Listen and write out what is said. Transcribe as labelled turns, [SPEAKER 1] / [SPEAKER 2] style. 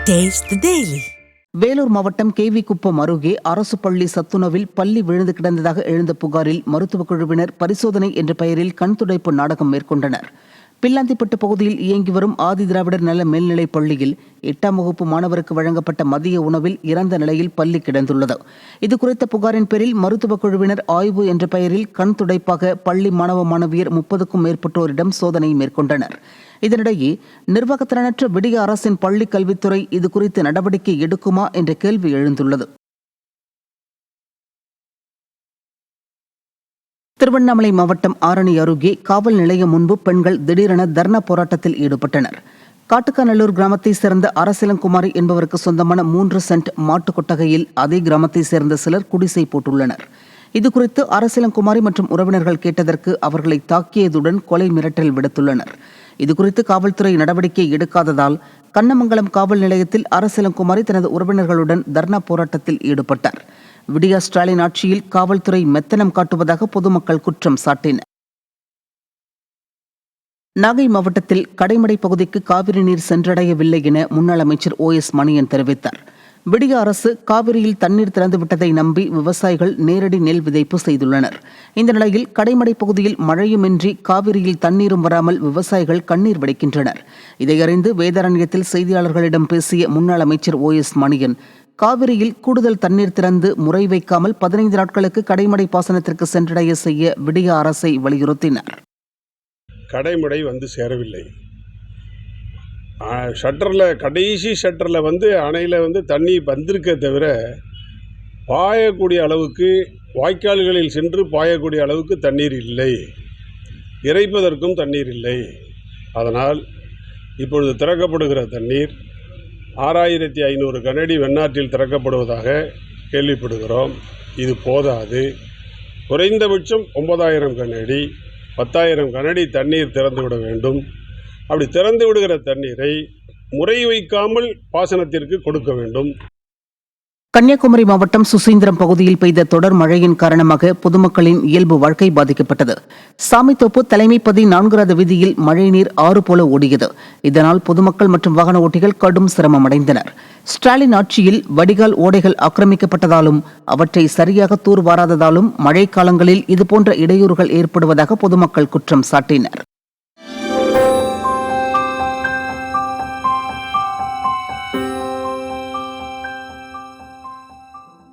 [SPEAKER 1] Taste the Daily.
[SPEAKER 2] Vellore மாவட்டம் KV குப்பம் அருகே அரசு பள்ளி சத்துணவில் பள்ளி விழுந்து கிடந்ததாக எழுந்த புகாரில் மருத்துவக் குழுவினர் பரிசோதனை என்ற பெயரில் கண்துடைப்பு நாடகம் மேற்கொண்டனர். பில்லாந்திப்பட்டு பகுதியில் இயங்கி வரும் ஆதி திராவிடர் நல மேல்நிலைப் பள்ளியில் 8ஆம் வகுப்பு மாணவருக்கு வழங்கப்பட்ட மதிய உணவில் இறந்த நிலையில் பள்ளி கிடந்துள்ளது. இதுகுறித்த புகாரின் பேரில் மருத்துவக் குழுவினர் ஆய்வு என்ற பெயரில் கண்துடைப்பாக பள்ளி மாணவ மாணவியர் 30க்கும் மேற்பட்டோரிடம் சோதனை மேற்கொண்டனர். இதனிடையே நிர்வாகத்திறனற்ற விடிய அரசின் பள்ளி கல்வித்துறை இதுகுறித்து நடவடிக்கை எடுக்குமா என்ற கேள்வி எழுந்துள்ளது. திருவண்ணாமலை மாவட்டம் ஆரணி அருகே காவல் நிலையம் முன்பு பெண்கள் திடீரென தர்ணா போராட்டத்தில் ஈடுபட்டனர். காட்டுக்காநல்லூர் கிராமத்தை சேர்ந்த அரசிலங்குமாரி என்பவருக்கு சொந்தமான 3 சென்ட் மாட்டு கொட்டகையில் அதே கிராமத்தை சேர்ந்த சிலர் குடிசை போட்டுள்ளனர். இதுகுறித்து அரசிலங்குமாரி மற்றும் உறவினர்கள் கேட்டதற்கு அவர்களை தாக்கியதுடன் கொலை மிரட்டல் விடுத்துள்ளனர். இதுகுறித்து காவல்துறை நடவடிக்கை எடுக்காததால் கண்ணமங்கலம் காவல் நிலையத்தில் அரசிலங்குமாரி தனது உறவினர்களுடன் தர்ணா போராட்டத்தில் ஈடுபட்டார். விடியா ஸ்டாலின் ஆட்சியில் காவல்துறை மெத்தனம் காட்டுவதாக பொதுமக்கள் குற்றம் சாட்டினர். நாகை மாவட்டத்தில் கடைமடை பகுதிக்கு காவிரி நீர் சென்றடையவில்லை என முன்னாள் அமைச்சர் OS மணியன் தெரிவித்தார். விடிய அரசு காவிரியில் தண்ணீர் திறந்துவிட்டதை நம்பி விவசாயிகள் நேரடி நெல் விதைப்பு செய்துள்ளனர். இந்த நிலையில் கடைமடை பகுதியில் மழையுமின்றி காவிரியில் தண்ணீரும் வராமல் விவசாயிகள் கண்ணீர் வடிக்கின்றனர். இதையறிந்து வேதாரண்யத்தில் செய்தியாளர்களிடம் பேசிய முன்னாள் அமைச்சர் OS மணியன், காவிரியில் கூடுதல் தண்ணீர் திறந்து முறை வைக்காமல் 15 நாட்களுக்கு கடைமடை பாசனத்திற்கு சென்றடைய செய்ய விடிய அரசை வலியுறுத்தினார்.
[SPEAKER 3] கடைமடை வந்து சேரவில்லை. கடைசி ஷட்டரில் அணையில் தண்ணி வந்திருக்க தவிர பாயக்கூடிய அளவுக்கு வாய்க்கால்களில் சென்று பாயக்கூடிய அளவுக்கு தண்ணீர் இல்லை, இறைப்பதற்கும் தண்ணீர் இல்லை. அதனால் இப்பொழுது திறக்கப்படுகிற தண்ணீர் 6500 கனஅடி வெண்ணாற்றில் திறக்கப்படுவதாக கேள்விப்படுகிறோம். இது போதாது. குறைந்தபட்சம் 9000 கனஅடி 10,000 கனஅடி தண்ணீர் திறந்துவிட வேண்டும். அப்படி திறந்து விடுகிற தண்ணீரை முறை வைக்காமல் பாசனத்திற்கு கொடுக்க வேண்டும்.
[SPEAKER 2] கன்னியாகுமரி மாவட்டம் சுசீந்திரம் பகுதியில் பெய்த தொடர் மழையின் காரணமாக பொதுமக்களின் இயல்பு வாழ்க்கை பாதிக்கப்பட்டது. சாமித்தோப்பு தலைமைப்பதி 4வது வீதியில் மழைநீர் ஆறு போல ஓடியது. இதனால் பொதுமக்கள் மற்றும் வாகன ஓட்டிகள் கடும் சிரமம் அடைந்தனர். ஸ்டாலின் ஆட்சியில் வடிகால் ஓடைகள் ஆக்கிரமிக்கப்பட்டதாலும் அவற்றை சரியாக தூர்வாராததாலும் மழைக்காலங்களில் இதுபோன்ற இடையூறுகள் ஏற்படுவதாக பொதுமக்கள் குற்றம் சாட்டினர்.